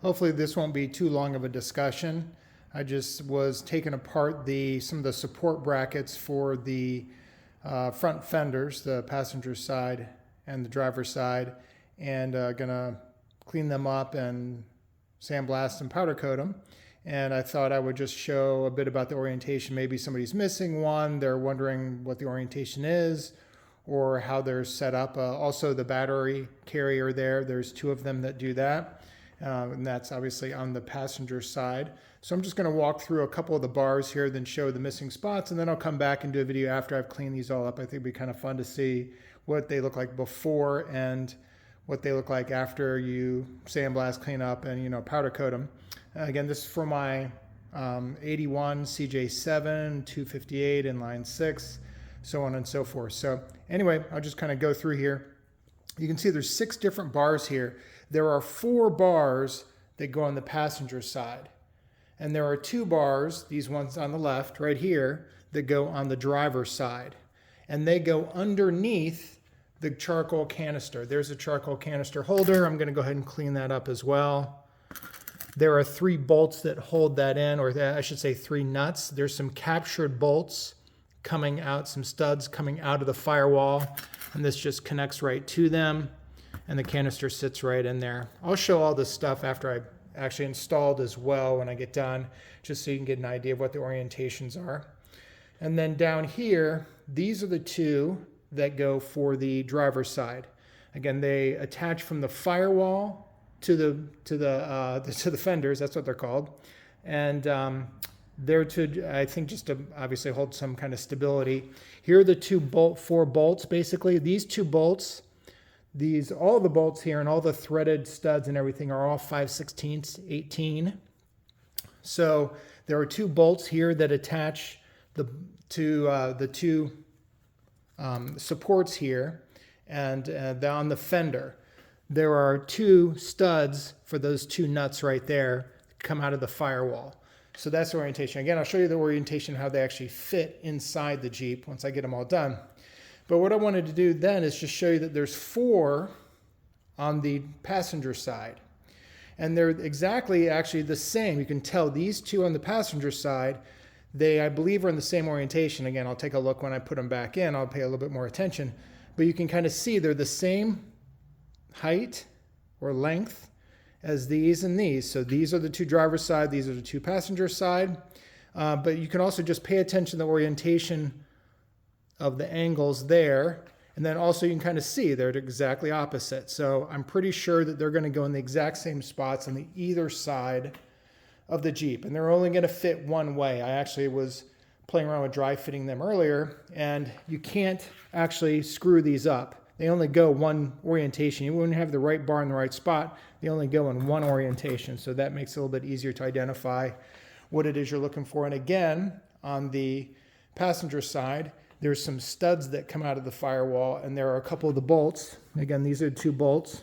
Hopefully this won't be too long of a discussion. I just was taking apart some of the support brackets for the front fenders, the passenger side and the driver's side, and gonna clean them up and sandblast and powder coat them. And I thought I would just show a bit about the orientation. Maybe somebody's missing one, they're wondering what the orientation is or how they're set up. Also the battery carrier there's two of them that do that. And that's obviously on the passenger side. So I'm just going to walk through a couple of the bars here, then show the missing spots, and then I'll come back and do a video after I've cleaned these all up. I think it'd be kind of fun to see what they look like before and what they look like after you sandblast, clean up, and powder coat them. Again, this is for my 81 CJ7, 258 inline 6, so on and so forth. So anyway, I'll just kind of go through here. You can see there's 6 different bars here. There are 4 bars that go on the passenger side. And there are 2 bars, these ones on the left right here, that go on the driver's side. And they go underneath the charcoal canister. There's a charcoal canister holder. I'm going to go ahead and clean that up as well. There are 3 bolts that hold that in, or I should say 3 nuts. There's some captured bolts coming out, some studs coming out of the firewall, and this just connects right to them, and the canister sits right in there. I'll show all this stuff after I actually installed as well when I get done, just so you can get an idea of what the orientations are. And then down here, these are the 2 that go for the driver's side. Again, they attach from the firewall to the fenders. That's what they're called, and they're to, I think, just to obviously hold some kind of stability. Here are the 4 bolts. Basically, these 2 bolts, all the bolts here and all the threaded studs and everything are all 5/16 18. So there are 2 bolts here that attach the 2 supports here, and on the fender there are 2 studs for those 2 nuts right there that come out of the firewall. So that's the orientation. Again, I'll show you the orientation, how they actually fit inside the Jeep once I get them all done. But what I wanted to do then is just show you that there's 4 on the passenger side. And they're exactly actually the same. You can tell these 2 on the passenger side, I believe, are in the same orientation. Again, I'll take a look when I put them back in. I'll pay a little bit more attention. But you can kind of see they're the same height or length as these and these. So these are the 2 driver's side, these are the 2 passenger side. But you can also just pay attention to the orientation of the angles there. And then also you can kind of see they're exactly opposite. So I'm pretty sure that they're going to go in the exact same spots on the either side of the Jeep. And they're only going to fit one way. I actually was playing around with dry fitting them earlier, and you can't actually screw these up. They only go one orientation. You wouldn't have the right bar in the right spot. They only go in one orientation. So that makes it a little bit easier to identify what it is you're looking for. And again, on the passenger side, there's some studs that come out of the firewall, and there are a couple of the bolts. Again, these are 2 bolts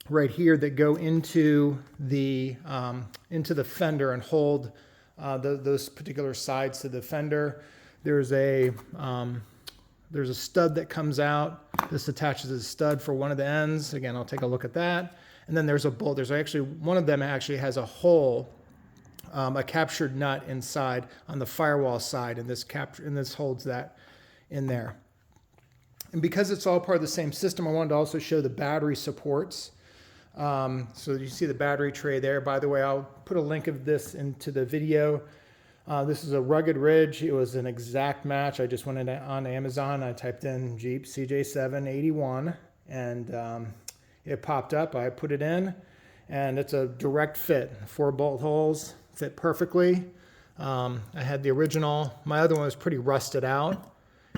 right here that go into the fender and hold those particular sides to the fender. There's a stud that comes out. This attaches a stud for one of the ends. Again, I'll take a look at that. And then there's a bolt. There's actually, one of them actually has a hole, a captured nut inside on the firewall side, and this holds that in there. And because it's all part of the same system, I wanted to also show the battery supports. So you see the battery tray there. By the way, I'll put a link of this into the video. This is a Rugged Ridge. It was an exact match. I just went on Amazon. I typed in Jeep CJ7 81, and it popped up. I put it in, and it's a direct fit. 4 bolt holes fit perfectly. I had the original. My other one was pretty rusted out,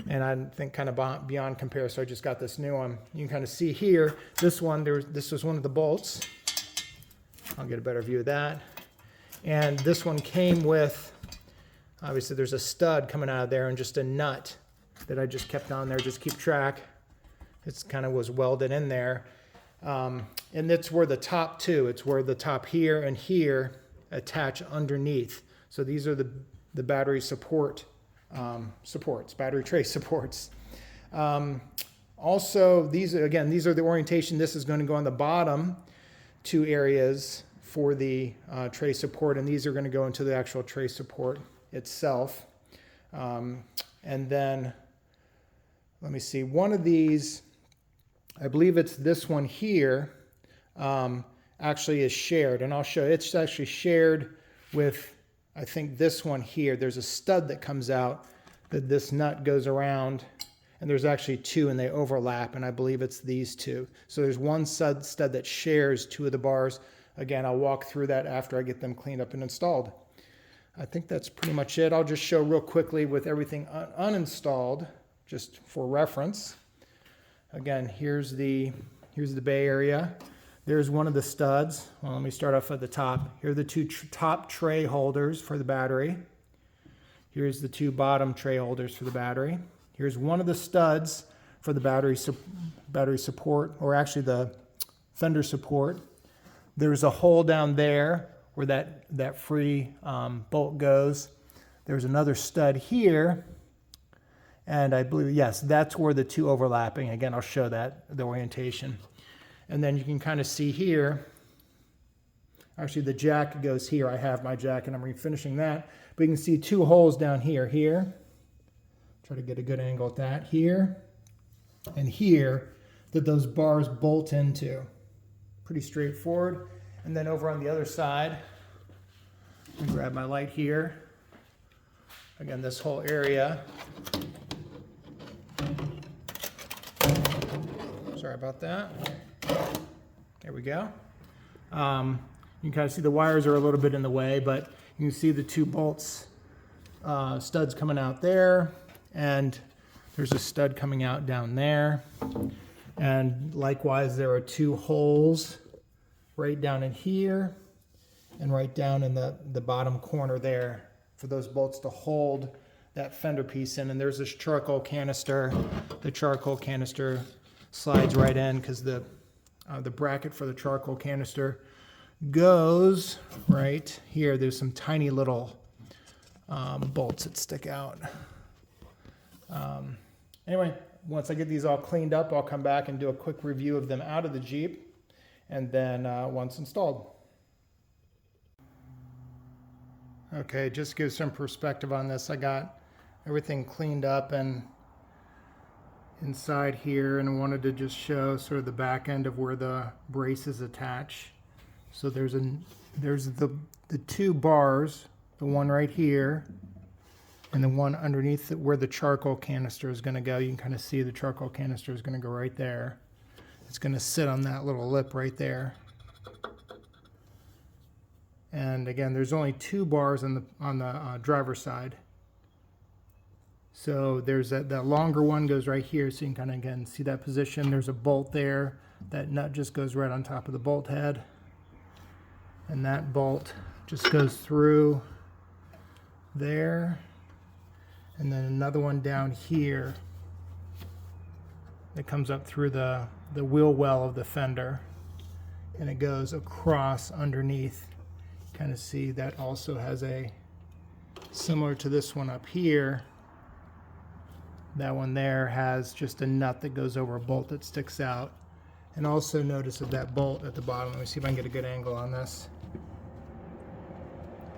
and I think kind of beyond compare, so I just got this new one. You can kind of see here, this was one of the bolts. I'll get a better view of that. And this one came with, obviously there's a stud coming out of there and just a nut that I just kept on there, just keep track. It's kind of was welded in there. And that's where the top 2, it's where the top here and here attach underneath. So these are the battery supports, battery tray supports. Also, these are the orientation. This is going to go on the bottom. two areas for the tray support, and these are going to go into the actual tray support itself. And then, let me see, one of these, I believe it's this one here, actually is shared, and I'll show you. It's actually shared with, I think, this one here. There's a stud that comes out that this nut goes around, and there's actually two and they overlap, and I believe it's these two. So there's one stud that shares two of the bars. Again, I'll walk through that after I get them cleaned up and installed. I think that's pretty much it. I'll just show real quickly with everything uninstalled, just for reference. Again, here's the bay area. There's one of the studs. Well, let me start off at the top. Here are the two top tray holders for the battery. Here's the two bottom tray holders for the battery. Here's one of the studs for the battery support, or actually the Fender support. There's a hole down there where that free bolt goes. There's another stud here, and I believe, yes, that's where the two overlapping. Again, I'll show that, the orientation. And then you can kind of see here, actually the jack goes here. I have my jack and I'm refinishing that. But you can see two holes down here. Try to get a good angle at that. Here and here that those bars bolt into. Pretty straightforward. And then over on the other side, I grab my light here. Again, this whole area. Sorry about that. There we go. You can kind of see the wires are a little bit in the way, but you can see the two bolts, studs coming out there, and there's a stud coming out down there. And likewise, there are two holes right down in here and right down in the bottom corner there for those bolts to hold that fender piece in. And there's this charcoal canister. The charcoal canister slides right in because the bracket for the charcoal canister goes right here. There's some tiny little bolts that stick out. Anyway, once I get these all cleaned up, I'll come back and do a quick review of them out of the Jeep, and then once installed. Okay, just to give some perspective on this, I got everything cleaned up and inside here, and I wanted to just show sort of the back end of where the braces attach. So there's the two bars, the one right here and the one underneath where the charcoal canister is going to go. You can kind of see the charcoal canister is going to go right there. It's going to sit on that little lip right there. And again, there's only two bars on the driver's side. So there's that longer one goes right here, so you can kind of, again, see that position. There's a bolt there. That nut just goes right on top of the bolt head. And that bolt just goes through there. And then another one down here that comes up through the wheel well of the fender. And it goes across underneath. Kind of see that also has a, similar to this one up here, that one there has just a nut that goes over a bolt that sticks out. And also notice that bolt at the bottom, let me see if I can get a good angle on this.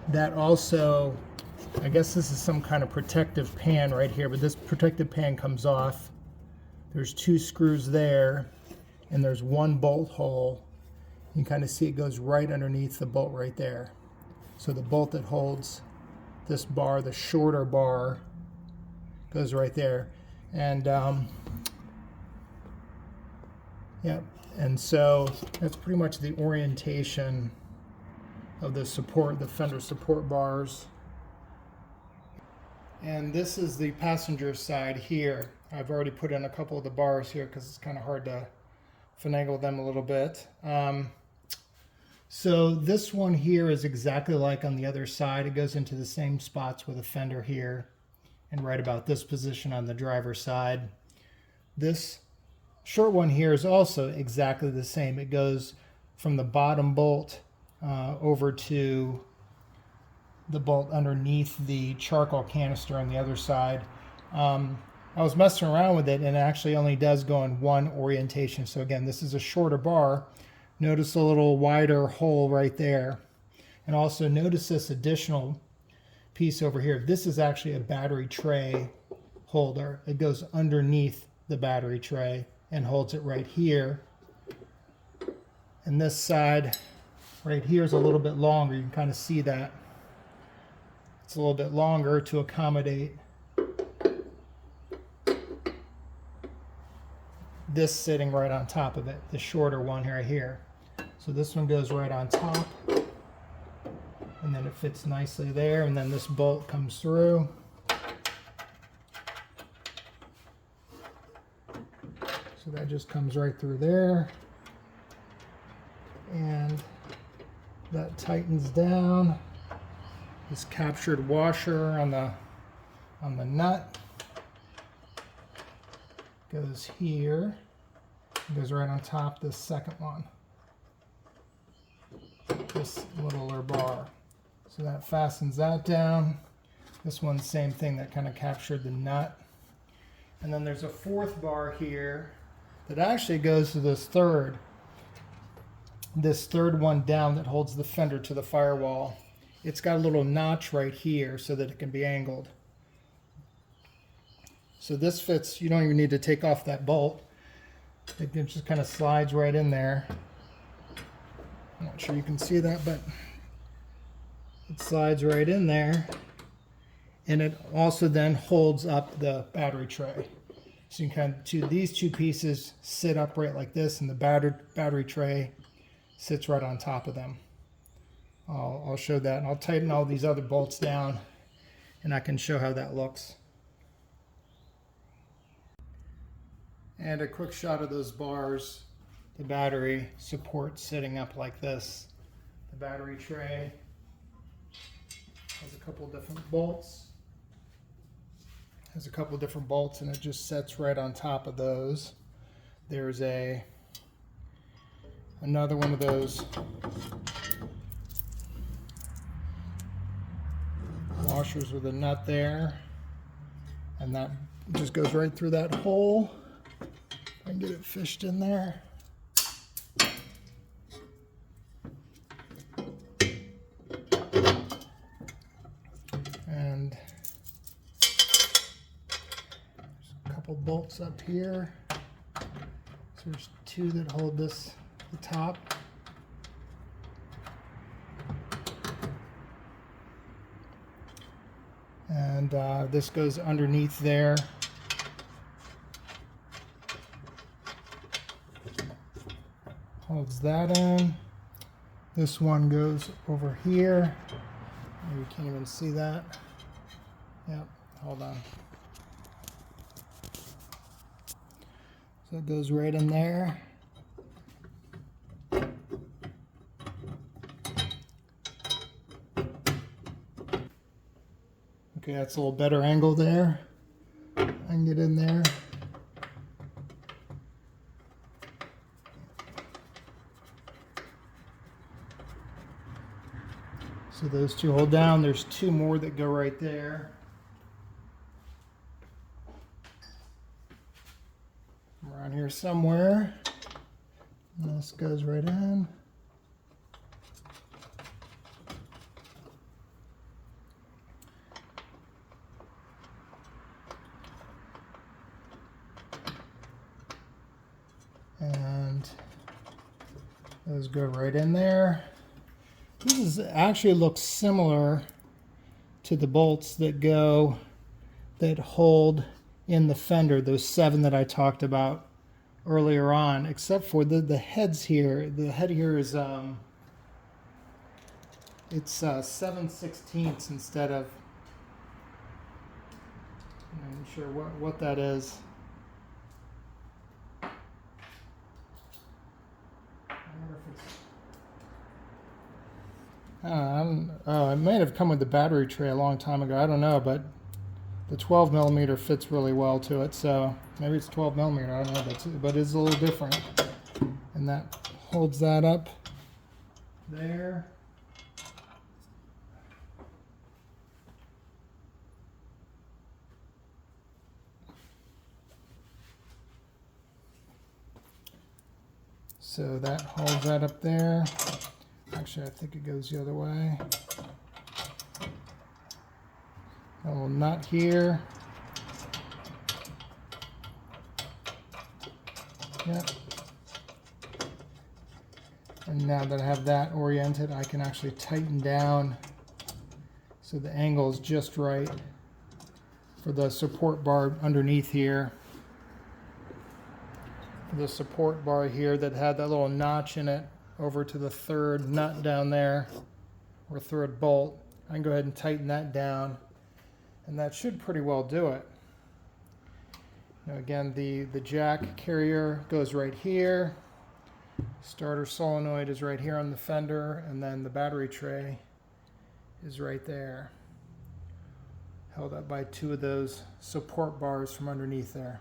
That also, I guess this is some kind of protective pan right here, but this protective pan comes off. There's two screws there, and there's one bolt hole. You can kind of see it goes right underneath the bolt right there. So the bolt that holds this bar, the shorter bar, goes right there. And yeah, and so that's pretty much the orientation of the support, the fender support bars. And this is the passenger side here. I've already put in a couple of the bars here because it's kind of hard to finagle them a little bit. So this one here is exactly like on the other side. It goes into the same spots with a fender here and right about this position on the driver's side. This short one here is also exactly the same. It goes from the bottom bolt over to the bolt underneath the charcoal canister on the other side. I was messing around with it, and it actually only does go in one orientation. So again, this is a shorter bar. Notice a little wider hole right there. And also notice this additional piece over here. This is actually a battery tray holder. It goes underneath the battery tray and holds it right here. And this side right here is a little bit longer. You can kind of see that. It's a little bit longer to accommodate this sitting right on top of it, the shorter one right here. So this one goes right on top, and then it fits nicely there, and then this bolt comes through. So that just comes right through there, and that tightens down. This captured washer on the nut goes here. It goes right on top this second one, this littler bar. So that fastens that down. This one's same thing, that kind of captured the nut. And then there's a fourth bar here that actually goes to this third one down that holds the fender to the firewall. It's got a little notch right here so that it can be angled. So this fits, you don't even need to take off that bolt. It just kind of slides right in there. I'm not sure you can see that, but it slides right in there. And it also then holds up the battery tray. So you can kind of, these two pieces sit upright like this, and the battery tray sits right on top of them. I'll show that, and I'll tighten all these other bolts down, and I can show how that looks. And a quick shot of those bars, the battery support sitting up like this. The battery tray has a couple different bolts. And it just sets right on top of those. There's another one of those washers with a nut there, and that just goes right through that hole. I can get it fished in there. And there's a couple bolts up here. So there's two that hold the top. And this goes underneath there. Holds that in. This one goes over here. You can't even see that. Yep, hold on. So it goes right in there. Okay, that's a little better angle there. I can get in there. So those two hold down. There's two more that go right there. Around here somewhere. And this goes right in. And those go right in there. This actually looks similar to the bolts that hold in the fender, those 7 that I talked about earlier on, except for the heads here. The head here is it's 7/16 instead of, I'm not sure what that is. It might have come with the battery tray a long time ago. I don't know, but the 12 millimeter fits really well to it. So maybe it's 12 millimeter. I don't know, but it's a little different. And that holds that up there. So that holds that up there. Actually, I think it goes the other way. A little nut here. Yep. And now that I have that oriented, I can actually tighten down so the angle is just right for the support bar underneath here. The support bar here that had that little notch in it over to the third nut down there, or third bolt. I can go ahead and tighten that down, and that should pretty well do it. Now again, the jack carrier goes right here. Starter solenoid is right here on the fender, and then the battery tray is right there, held up by two of those support bars from underneath there.